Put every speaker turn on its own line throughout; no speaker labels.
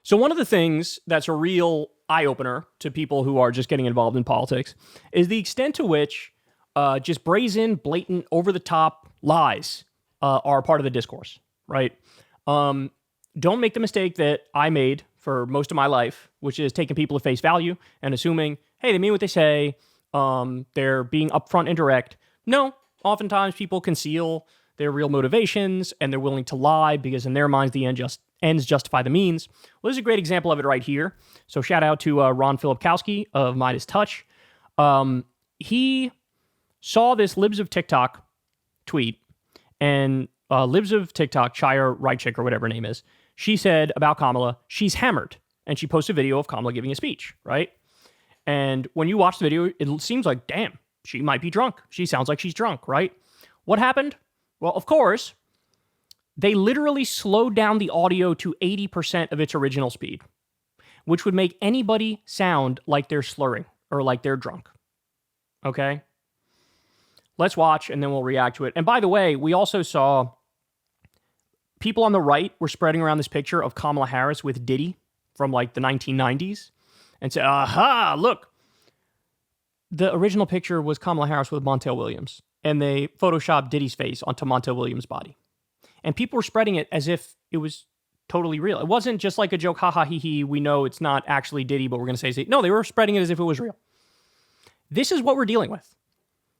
So one of the things that's a real eye-opener to people who are just getting involved in politics is the extent to which just brazen, blatant, over-the-top lies are part of the discourse, right? Don't make the mistake that I made for most of my life, which is taking people at face value and assuming, hey, they mean what they say, they're being upfront and direct. No, oftentimes people conceal their real motivations and they're willing to lie because in their minds the ends justify the means. Well, this is a great example of it right here. So shout out to Ron Filipkowski of Midas Touch. He saw this Libs of TikTok tweet, and Libs of TikTok, Chaya Reichik or whatever her name is, she said about Kamala, she's hammered. And she posted a video of Kamala giving a speech, right? And when you watch the video, it seems like, damn, she might be drunk. She sounds like she's drunk, right? What happened? Well, of course, they literally slowed down the audio to 80% of its original speed, which would make anybody sound like they're slurring or like they're drunk. Okay? Let's watch and then we'll react to it. And by the way, we also saw people on the right were spreading around this picture of Kamala Harris with Diddy from like the 1990s and said, aha, look. The original picture was Kamala Harris with Montel Williams, and they photoshopped Diddy's face onto Montel Williams' body. And people were spreading it as if it was totally real. It wasn't just like a joke, ha ha he he, we know it's not actually Diddy, but we're going to say, no, they were spreading it as if it was real. This is what we're dealing with.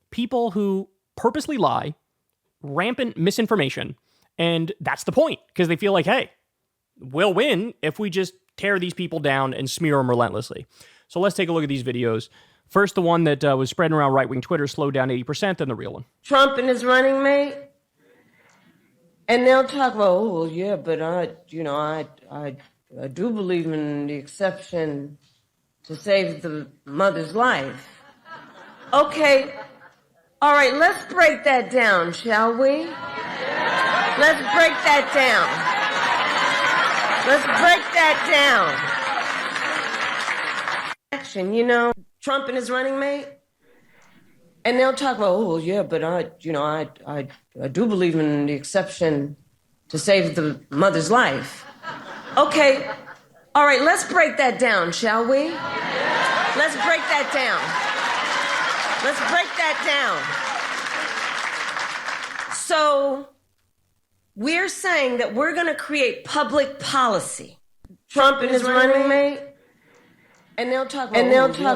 People who purposely lie, rampant misinformation, and that's the point, because they feel like, hey, we'll win if we just tear these people down and smear them relentlessly. So let's take a look at these videos. First, the one that was spreading around right-wing Twitter slowed down 80%, then the real one.
Trump and his running mate, and they'll talk about, oh, well, yeah, but I do believe in the exception to save the mother's life. Okay, all right, let's break that down, shall we? Let's break that down. Let's break that down. Action, Trump and his running mate, and they'll talk about, oh, well, yeah, but I do believe in the exception to save the mother's life. Okay, all right, let's break that down, shall we? Let's break that down. Let's break that down. So we're saying that we're going to create public policy. Trump and his running mate. And they'll talk about,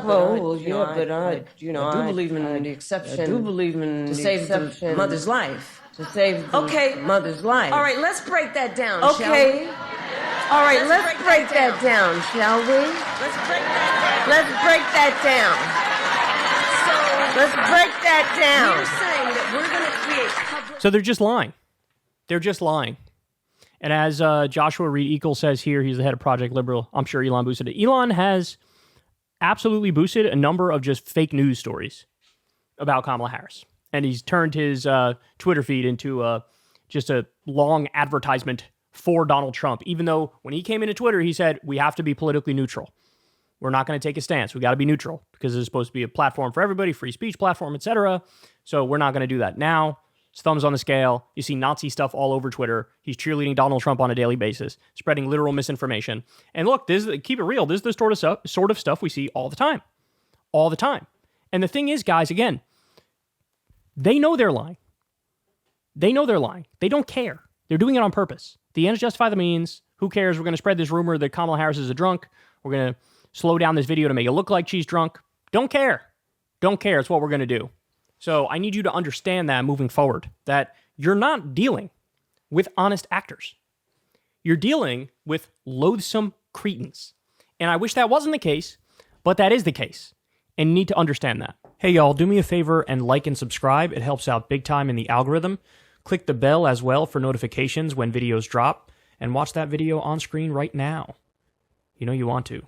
oh, yeah, but I do believe in the exception. I do believe in to save the mother's life. To save the mother's life. All right, let's break that down, shall we? All right, let's break that down, shall we? Let's break that down. Let's break that down. So let's break that down. We're saying that we're going to create public...
So they're just lying. They're just lying. And as Joshua Reed Eagle says here, he's the head of Project Liberal. I'm sure Elon boosted it. Elon has absolutely boosted a number of just fake news stories about Kamala Harris. And he's turned his Twitter feed into just a long advertisement for Donald Trump, even though when he came into Twitter, he said, we have to be politically neutral. We're not going to take a stance. We got to be neutral because it's supposed to be a platform for everybody, free speech platform, etc. So we're not going to do that. Now, his thumb's on the scale. You see Nazi stuff all over Twitter. He's cheerleading Donald Trump on a daily basis, spreading literal misinformation. And look, keep it real. This is the sort of stuff we see all the time. All the time. And the thing is, guys, again, they know they're lying. They know they're lying. They don't care. They're doing it on purpose. The ends justify the means. Who cares? We're going to spread this rumor that Kamala Harris is a drunk. We're going to slow down this video to make it look like she's drunk. Don't care. Don't care. It's what we're going to do. So I need you to understand that moving forward, that you're not dealing with honest actors. You're dealing with loathsome cretins. And I wish that wasn't the case, but that is the case. And you need to understand that. Hey, y'all, do me a favor and like and subscribe. It helps out big time in the algorithm. Click the bell as well for notifications when videos drop. And watch that video on screen right now. You know you want to.